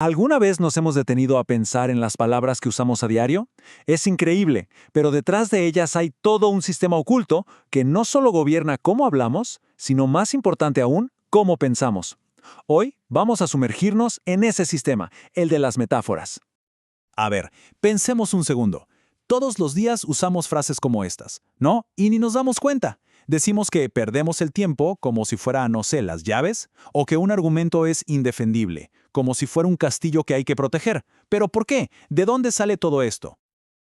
¿Alguna vez nos hemos detenido a pensar en las palabras que usamos a diario? Es increíble, pero detrás de ellas hay todo un sistema oculto que no solo gobierna cómo hablamos, sino más importante aún, cómo pensamos. Hoy vamos a sumergirnos en ese sistema, el de las metáforas. A ver, pensemos un segundo. Todos los días usamos frases como estas, ¿no? Y ni nos damos cuenta. Decimos que perdemos el tiempo como si fuera, no sé, las llaves, o que un argumento es indefendible, como si fuera un castillo que hay que proteger. ¿Pero por qué? ¿De dónde sale todo esto?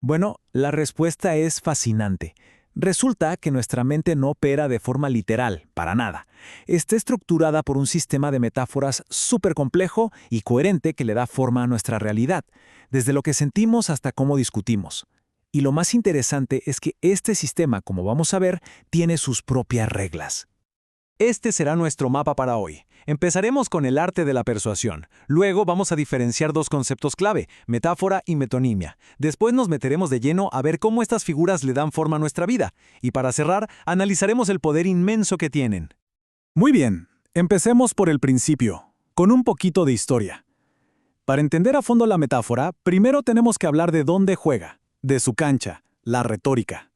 Bueno, la respuesta es fascinante. Resulta que nuestra mente no opera de forma literal, para nada. Está estructurada por un sistema de metáforas súper complejo y coherente que le da forma a nuestra realidad, desde lo que sentimos hasta cómo discutimos. Y lo más interesante es que este sistema, como vamos a ver, tiene sus propias reglas. Este será nuestro mapa para hoy. Empezaremos con el arte de la persuasión. Luego vamos a diferenciar dos conceptos clave, metáfora y metonimia. Después nos meteremos de lleno a ver cómo estas figuras le dan forma a nuestra vida. Y para cerrar, analizaremos el poder inmenso que tienen. Muy bien, empecemos por el principio, con un poquito de historia. Para entender a fondo la metáfora, primero tenemos que hablar de dónde juega, de su cancha, la retórica.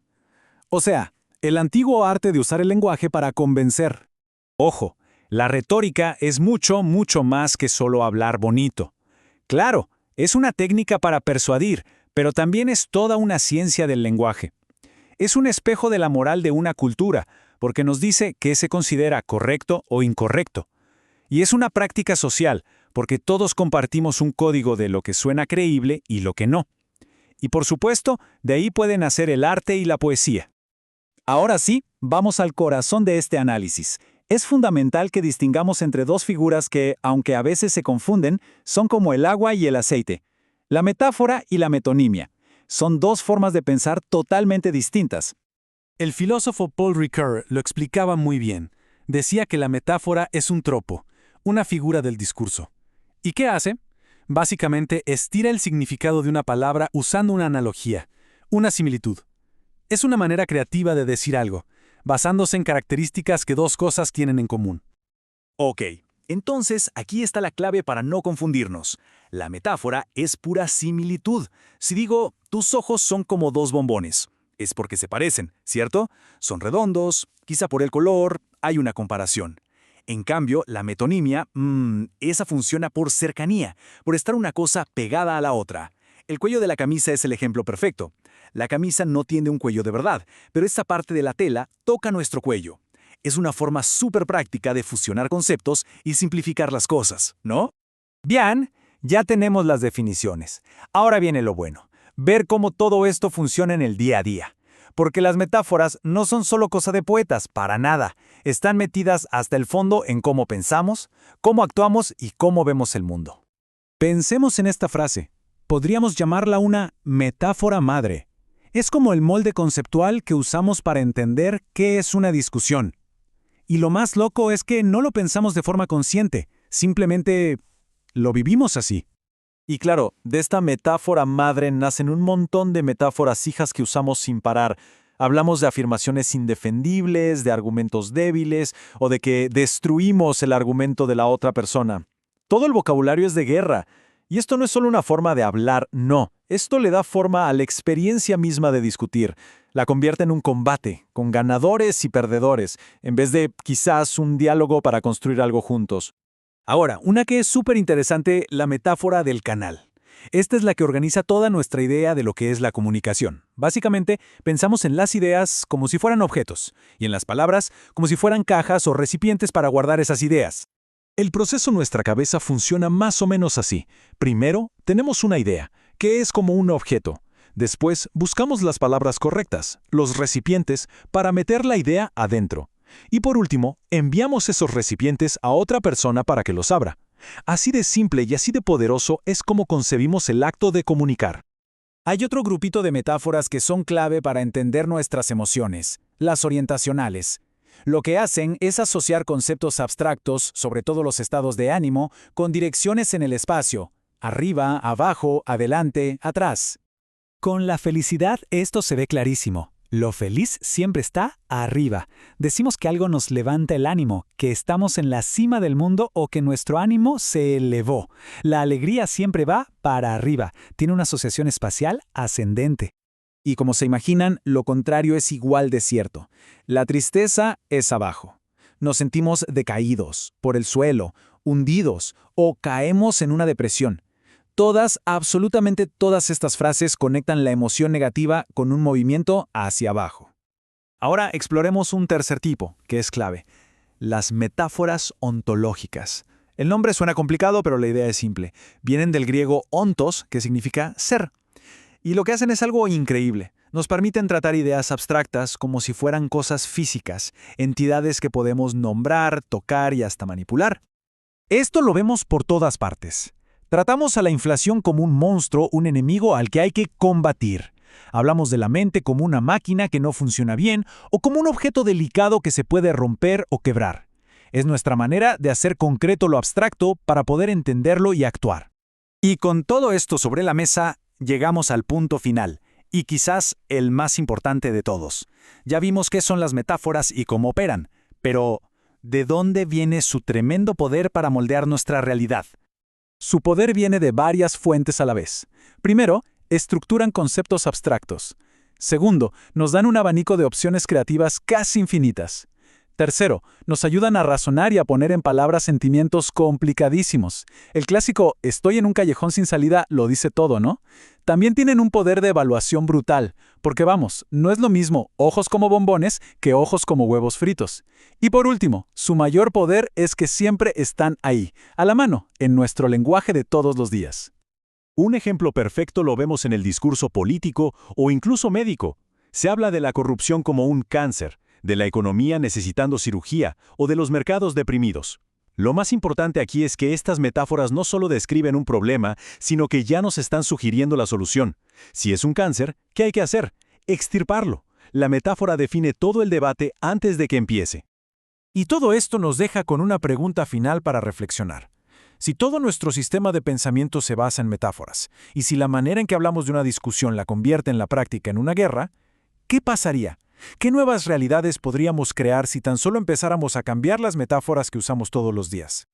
O sea, el antiguo arte de usar el lenguaje para convencer. Ojo, la retórica es mucho, mucho más que solo hablar bonito. Claro, es una técnica para persuadir, pero también es toda una ciencia del lenguaje. Es un espejo de la moral de una cultura, porque nos dice qué se considera correcto o incorrecto. Y es una práctica social, porque todos compartimos un código de lo que suena creíble y lo que no. Y por supuesto, de ahí pueden nacer el arte y la poesía. Ahora sí, vamos al corazón de este análisis. Es fundamental que distingamos entre dos figuras que, aunque a veces se confunden, son como el agua y el aceite. La metáfora y la metonimia. Son dos formas de pensar totalmente distintas. El filósofo Paul Ricoeur lo explicaba muy bien. Decía que la metáfora es un tropo, una figura del discurso. ¿Y qué hace? Básicamente estira el significado de una palabra usando una analogía, una similitud. Es una manera creativa de decir algo, basándose en características que dos cosas tienen en común. Ok, entonces aquí está la clave para no confundirnos. La metáfora es pura similitud. Si digo, tus ojos son como dos bombones, es porque se parecen, ¿cierto? Son redondos, quizá por el color, hay una comparación. En cambio, la metonimia, esa funciona por cercanía, por estar una cosa pegada a la otra. El cuello de la camisa es el ejemplo perfecto. La camisa no tiene un cuello de verdad, pero esta parte de la tela toca nuestro cuello. Es una forma súper práctica de fusionar conceptos y simplificar las cosas, ¿no? Bien, ya tenemos las definiciones. Ahora viene lo bueno, ver cómo todo esto funciona en el día a día. Porque las metáforas no son solo cosa de poetas, para nada. Están metidas hasta el fondo en cómo pensamos, cómo actuamos y cómo vemos el mundo. Pensemos en esta frase. Podríamos llamarla una metáfora madre. Es como el molde conceptual que usamos para entender qué es una discusión. Y lo más loco es que no lo pensamos de forma consciente, simplemente lo vivimos así. Y claro, de esta metáfora madre nacen un montón de metáforas hijas que usamos sin parar. Hablamos de afirmaciones indefendibles, de argumentos débiles o de que destruimos el argumento de la otra persona. Todo el vocabulario es de guerra. Y esto no es solo una forma de hablar, no. Esto le da forma a la experiencia misma de discutir. La convierte en un combate, con ganadores y perdedores, en vez de quizás un diálogo para construir algo juntos. Ahora, una que es súper interesante, la metáfora del canal. Esta es la que organiza toda nuestra idea de lo que es la comunicación. Básicamente, pensamos en las ideas como si fueran objetos, y en las palabras como si fueran cajas o recipientes para guardar esas ideas. El proceso en nuestra cabeza funciona más o menos así. Primero, tenemos una idea, que es como un objeto. Después, buscamos las palabras correctas, los recipientes, para meter la idea adentro. Y por último, enviamos esos recipientes a otra persona para que los abra. Así de simple y así de poderoso es como concebimos el acto de comunicar. Hay otro grupito de metáforas que son clave para entender nuestras emociones, las orientacionales. Lo que hacen es asociar conceptos abstractos, sobre todo los estados de ánimo, con direcciones en el espacio, arriba, abajo, adelante, atrás. Con la felicidad esto se ve clarísimo. Lo feliz siempre está arriba. Decimos que algo nos levanta el ánimo, que estamos en la cima del mundo o que nuestro ánimo se elevó. La alegría siempre va para arriba. Tiene una asociación espacial ascendente. Y como se imaginan, lo contrario es igual de cierto. La tristeza es abajo. Nos sentimos decaídos, por el suelo, hundidos o caemos en una depresión. Todas, absolutamente todas estas frases conectan la emoción negativa con un movimiento hacia abajo. Ahora exploremos un tercer tipo, que es clave: las metáforas ontológicas. El nombre suena complicado, pero la idea es simple. Vienen del griego ontos, que significa ser. Y lo que hacen es algo increíble. Nos permiten tratar ideas abstractas como si fueran cosas físicas, entidades que podemos nombrar, tocar y hasta manipular. Esto lo vemos por todas partes. Tratamos a la inflación como un monstruo, un enemigo al que hay que combatir. Hablamos de la mente como una máquina que no funciona bien o como un objeto delicado que se puede romper o quebrar. Es nuestra manera de hacer concreto lo abstracto para poder entenderlo y actuar. Y con todo esto sobre la mesa, llegamos al punto final, y quizás el más importante de todos. Ya vimos qué son las metáforas y cómo operan, pero ¿de dónde viene su tremendo poder para moldear nuestra realidad? Su poder viene de varias fuentes a la vez. Primero, estructuran conceptos abstractos. Segundo, nos dan un abanico de opciones creativas casi infinitas. Tercero, nos ayudan a razonar y a poner en palabras sentimientos complicadísimos. El clásico "estoy en un callejón sin salida" lo dice todo, ¿no? También tienen un poder de evaluación brutal, porque vamos, no es lo mismo ojos como bombones que ojos como huevos fritos. Y por último, su mayor poder es que siempre están ahí, a la mano, en nuestro lenguaje de todos los días. Un ejemplo perfecto lo vemos en el discurso político o incluso médico. Se habla de la corrupción como un cáncer, de la economía necesitando cirugía o de los mercados deprimidos. Lo más importante aquí es que estas metáforas no solo describen un problema, sino que ya nos están sugiriendo la solución. Si es un cáncer, ¿qué hay que hacer? Extirparlo. La metáfora define todo el debate antes de que empiece. Y todo esto nos deja con una pregunta final para reflexionar. Si todo nuestro sistema de pensamiento se basa en metáforas, y si la manera en que hablamos de una discusión la convierte en la práctica en una guerra, ¿qué pasaría? ¿Qué nuevas realidades podríamos crear si tan solo empezáramos a cambiar las metáforas que usamos todos los días?